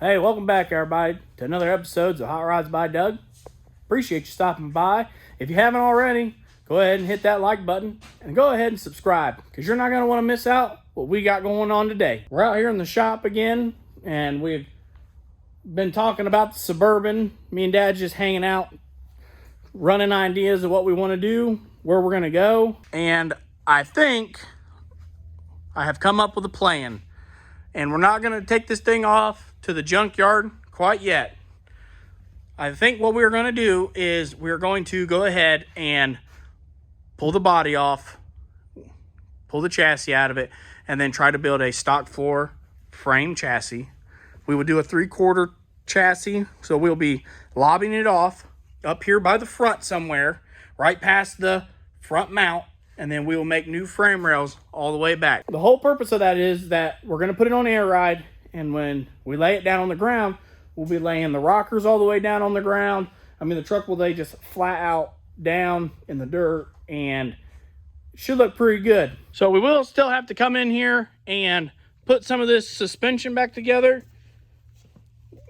Hey, welcome back, everybody, to another episode of Hot Rods by Doug. Appreciate you stopping by. If you haven't already, go ahead and hit that like button and go ahead and subscribe because you're not going to want to miss out what we got going on today. We're out here in the shop again, and we've been talking about the Suburban. Me and Dad just hanging out, running ideas of what we want to do, where we're going to go. And I think I have come up with a plan. And we're not going to take this thing off to the junkyard quite yet. I think what we're going to do is we're going to go ahead and pull the body off, pull the chassis out of it, and then try to build a stock floor frame chassis. We would do a 3/4 chassis, so we'll be lobbing it off up here by the front somewhere, right past the front mount, and then we will make new frame rails all the way back. The whole purpose of that is that we're going to put it on air ride, and when we lay it down on the ground, we'll be laying the rockers all the way down on the ground. I mean, the truck will lay just flat out down in the dirt, and it should look pretty good. So we will still have to come in here and put some of this suspension back together.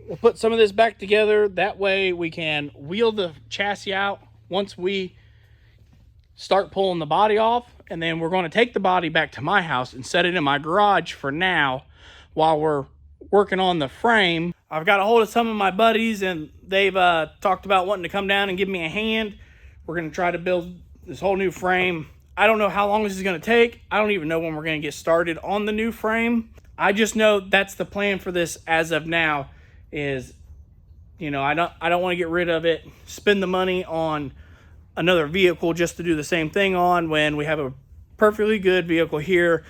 We'll put some of this back together. That way we can wheel the chassis out once we start pulling the body off, and then we're going to take the body back to my house and set it in my garage for now while we're working on the frame. I've got a hold of some of my buddies, and they've talked about wanting to come down and give me a hand. We're going to try to build this whole new frame. I don't know how long this is going to take. I don't even know when we're going to get started on the new frame. I just know that's the plan for this as of now is, you know, I don't want to get rid of it, spend the money on another vehicle just to do the same thing on when we have a perfectly good vehicle here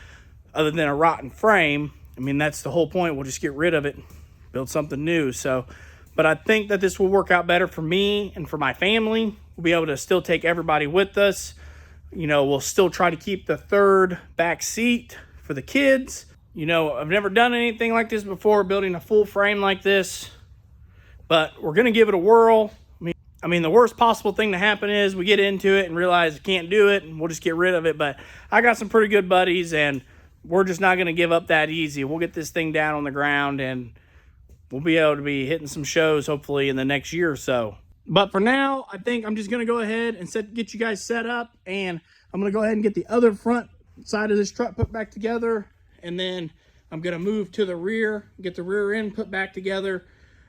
other than a rotten frame. I mean, that's the whole point. We'll just get rid of it, build something new. So, but I think that this will work out better for me and for my family. We'll be able to still take everybody with us. You know, we'll still try to keep the third back seat for the kids. You know, I've never done anything like this before, building a full frame like this, but we're going to give it a whirl. I mean, the worst possible thing to happen is we get into it and realize we can't do it, and we'll just get rid of it. But I got some pretty good buddies, and we're just not going to give up that easy. We'll get this thing down on the ground, and we'll be able to be hitting some shows hopefully in the next year or so. But for now, I think I'm just going to go ahead and get you guys set up, and I'm going to go ahead and get the other front side of this truck put back together, and then I'm going to move to the rear, get the rear end put back together,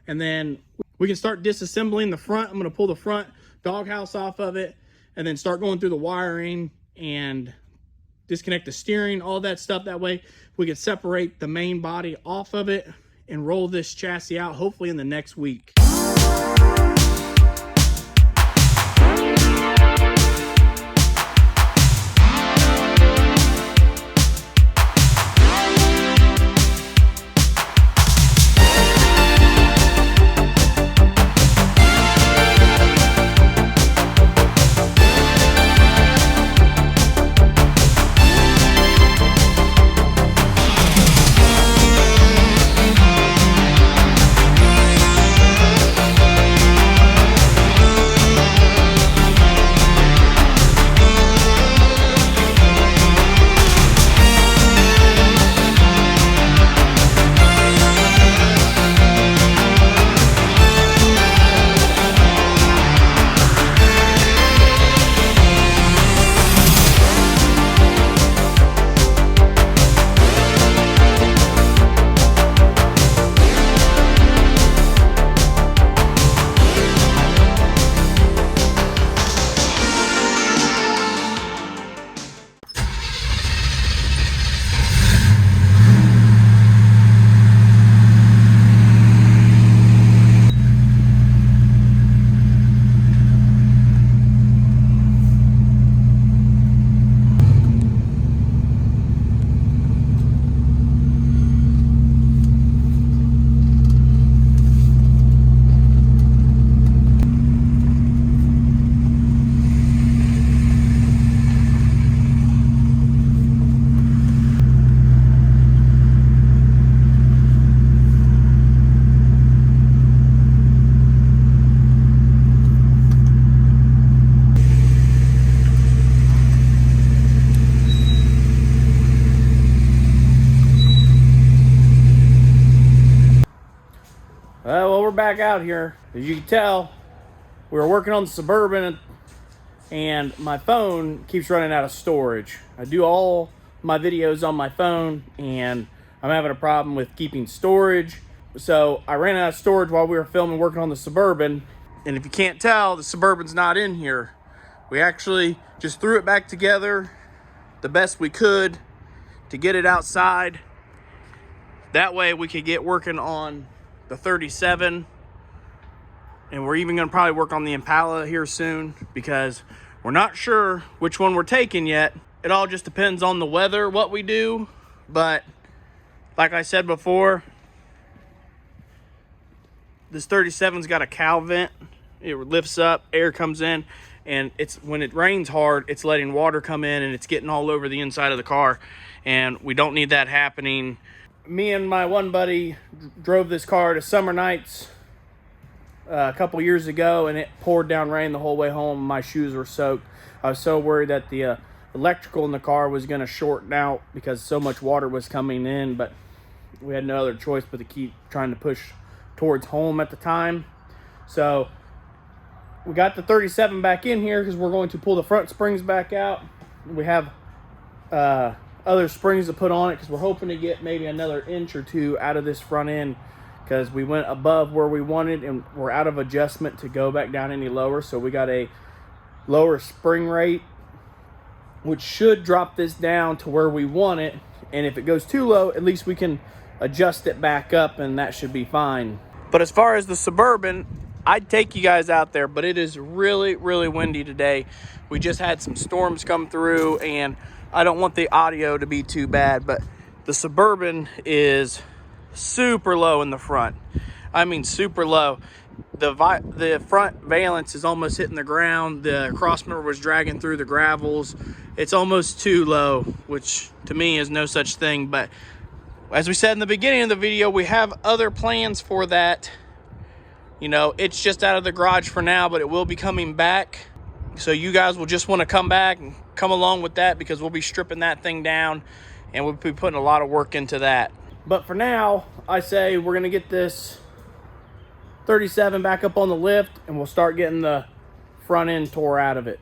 and then we can start disassembling the front. I'm going to pull the front doghouse off of it and then start going through the wiring and disconnect the steering, all that stuff. That way we can separate the main body off of it and roll this chassis out hopefully in the next week. back out here. As you can tell, we were working on the Suburban and my phone keeps running out of storage. I do all my videos on my phone and I'm having a problem with keeping storage. So I ran out of storage while we were filming, working on the Suburban. And if you can't tell, the Suburban's not in here. We actually just threw it back together the best we could to get it outside. That way we could get working on the 37. And we're even gonna probably work on the Impala here soon because we're not sure which one we're taking yet. It all just depends on the weather, what we do. But like I said before, this 37's got a cowl vent. It lifts up, air comes in, and it's when it rains hard, it's letting water come in and it's getting all over the inside of the car. And we don't need that happening. Me and my one buddy drove this car to Summer Nights a couple years ago, and it poured down rain the whole way home. My shoes were soaked. I was so worried that the electrical in the car was going to shorten out because so much water was coming in, but we had no other choice but to keep trying to push towards home at the time. So we got the 37 back in here because we're going to pull the front springs back out. We have other springs to put on it because we're hoping to get maybe another inch or two out of this front end because we went above where we wanted and we're out of adjustment to go back down any lower. So we got a lower spring rate, which should drop this down to where we want it. And if it goes too low, at least we can adjust it back up and that should be fine. But as far as the Suburban, I'd take you guys out there, but it is really, really windy today. We just had some storms come through and I don't want the audio to be too bad, but the Suburban is super low in the front. I mean, super low. The front valance is almost hitting the ground. The crossmember was dragging through the gravels. It's almost too low, which to me is no such thing. But as we said in the beginning of the video, we have other plans for that. You know, it's just out of the garage for now, but it will be coming back. So you guys will just want to come back and come along with that because we'll be stripping that thing down and we'll be putting a lot of work into that. But for now, I say we're going to get this 37 back up on the lift and we'll start getting the front end tore out of it.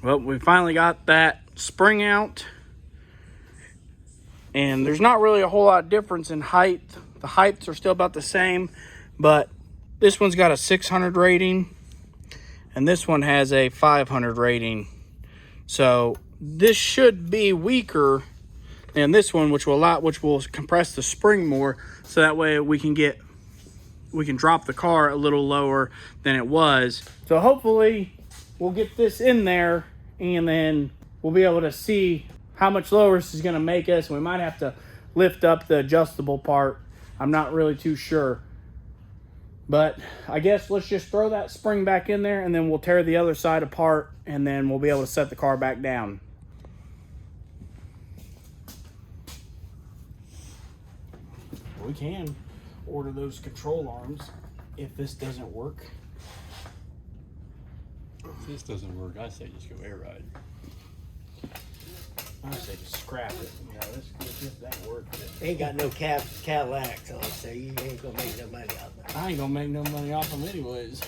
Well, we finally got that spring out. And there's not really a whole lot of difference in height. The heights are still about the same, but this one's got a 600 rating and this one has a 500 rating. So this should be weaker than this one, which will compress the spring more, so that way we can drop the car a little lower than it was. So hopefully we'll get this in there and then we'll be able to see how much lower this is going to make us. We might have to lift up the adjustable part. I'm not really too sure. But I guess let's just throw that spring back in there and then we'll tear the other side apart and then we'll be able to set the car back down. We can order those control arms. if this doesn't work. If this doesn't work, I say just go air ride. I say just scrap it. You know, this ain't worth it. Ain't got no Cadillacs on, so you ain't gonna make no money off of it. I ain't gonna make no money off them anyways.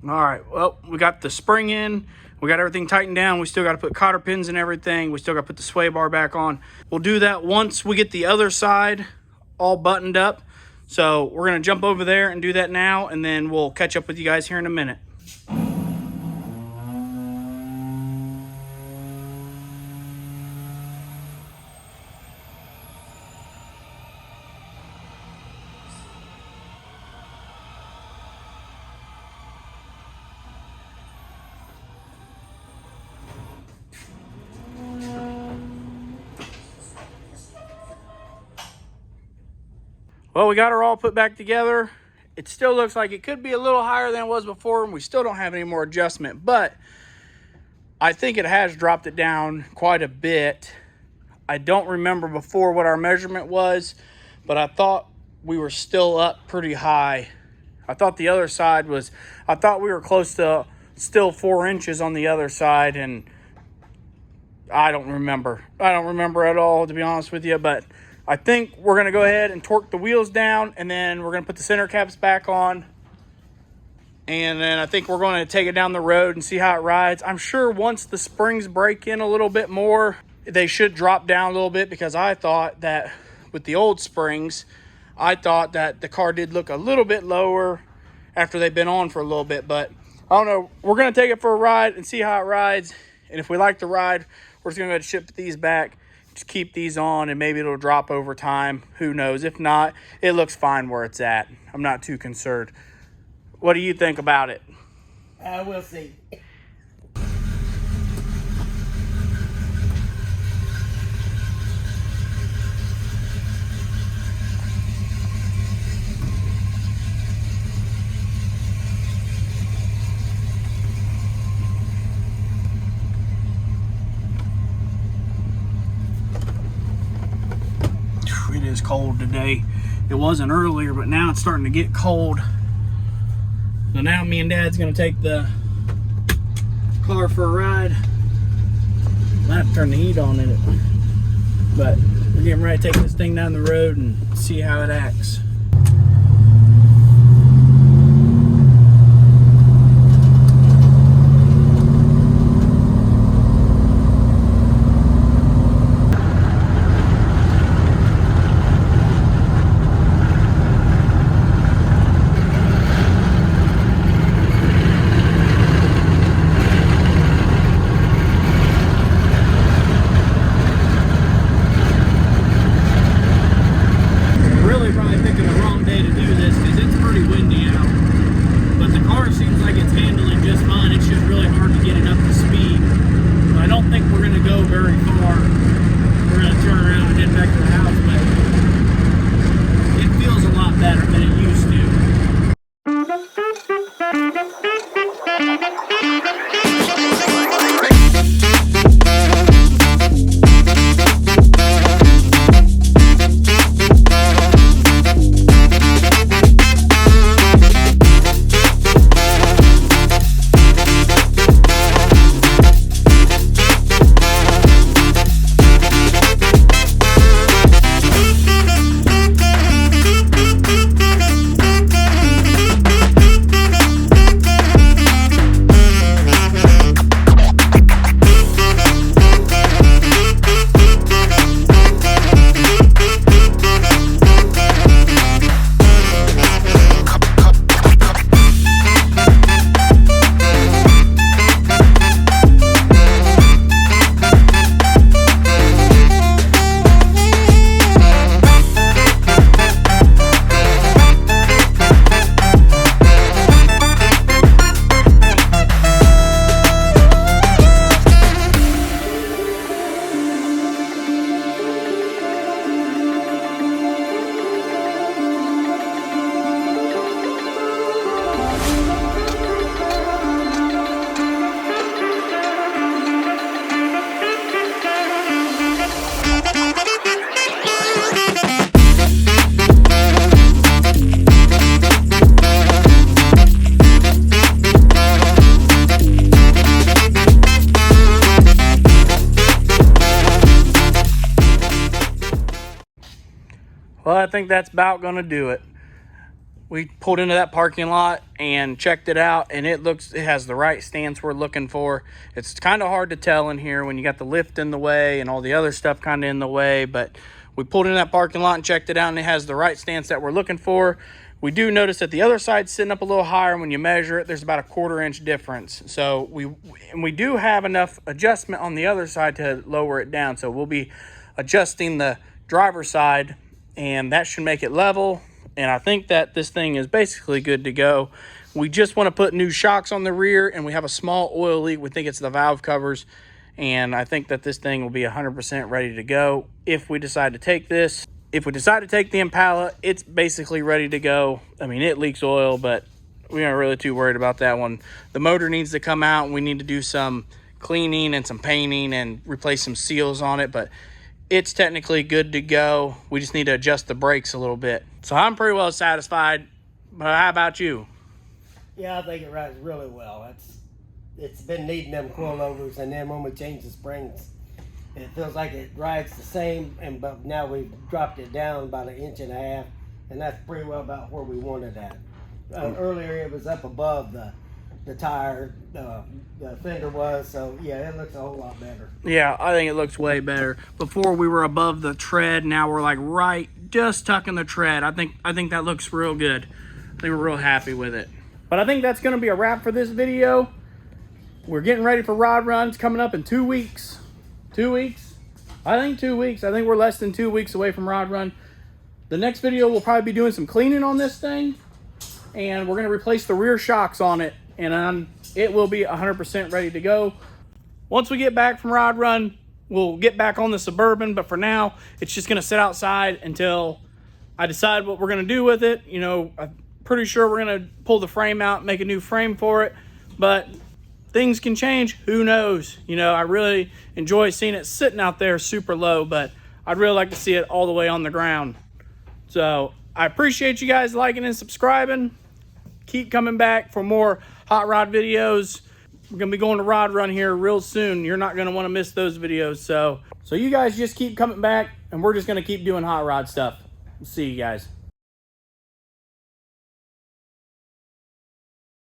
All right, well, we got the spring in. We got everything tightened down. We still got to put cotter pins and everything. We still got to put the sway bar back on. We'll do that once we get the other side all buttoned up. So we're going to jump over there and do that now, and then we'll catch up with you guys here in a minute. Well, we got her all put back together. It still looks like it could be a little higher than it was before, and we still don't have any more adjustment, but I think it has dropped it down quite a bit. I don't remember before what our measurement was, but I thought we were still up pretty high. I thought the other side was, I thought we were close to still 4 inches on the other side, and I don't remember. I don't remember at all, to be honest with you, but I think we're going to go ahead and torque the wheels down, and then we're going to put the center caps back on. And then I think we're going to take it down the road and see how it rides. I'm sure once the springs break in a little bit more, they should drop down a little bit, because I thought that with the old springs, I thought that the car did look a little bit lower after they've been on for a little bit. But I don't know. We're going to take it for a ride and see how it rides. And if we like the ride, we're just going to go ahead and ship these back. Just keep these on, and maybe it'll drop over time. Who knows? If not, it looks fine where it's at. I'm not too concerned. What do you think about it? We'll see. It is cold today. It wasn't earlier, but now it's starting to get cold. So now me and Dad's gonna take the car for a ride. I have to turn the heat on in it, but we're getting ready to take this thing down the road and see how it acts. Well, I think that's about going to do it. We pulled into that parking lot and checked it out, and it has the right stance we're looking for. It's kind of hard to tell in here when you got the lift in the way and all the other stuff kind of in the way, but we pulled into that parking lot and checked it out, and it has the right stance that we're looking for. We do notice that the other side's sitting up a little higher. When you measure it, there's about a 1/4 inch difference. So we do have enough adjustment on the other side to lower it down. So we'll be adjusting the driver's side, and that should make it level. And I think that this thing is basically good to go. We just want to put new shocks on the rear, and we have a small oil leak. We think it's the valve covers. And I think that this thing will be 100% ready to go if we decide to take this. If we decide to take the Impala, it's basically ready to go. I mean, it leaks oil, but we aren't really too worried about that one. The motor needs to come out, and we need to do some cleaning and some painting and replace some seals on it, but it's technically good to go. We just need to adjust the brakes a little bit. So I'm pretty well satisfied, but how about you? Yeah, I think it rides really well. It's been needing them coilovers, and then when we change the springs, it feels like it rides the same, but now we've dropped it down about 1.5 inches, and that's pretty well about where we wanted that. Earlier it was up above the tire, the fender was, so yeah, it looks a whole lot better. Yeah, I think it looks way better. Before we were above the tread, now we're like right just tucking the tread. I think that looks real good. I think we're real happy with it. But I think that's going to be a wrap for this video. We're getting ready for rod runs coming up in 2 weeks. 2 weeks? I think 2 weeks. I think we're less than 2 weeks away from rod run. The next video, we'll probably be doing some cleaning on this thing, and we're going to replace the rear shocks on it, and it will be 100% ready to go. Once we get back from rod run, we'll get back on the Suburban, but for now, it's just going to sit outside until I decide what we're going to do with it. You know, I'm pretty sure we're going to pull the frame out, make a new frame for it, but things can change. Who knows? You know, I really enjoy seeing it sitting out there super low, but I'd really like to see it all the way on the ground. So I appreciate you guys liking and subscribing. Keep coming back for more hot rod videos. We're going to be going to rod run here real soon. You're not going to want to miss those videos. So you guys just keep coming back, and we're just going to keep doing hot rod stuff. See you guys.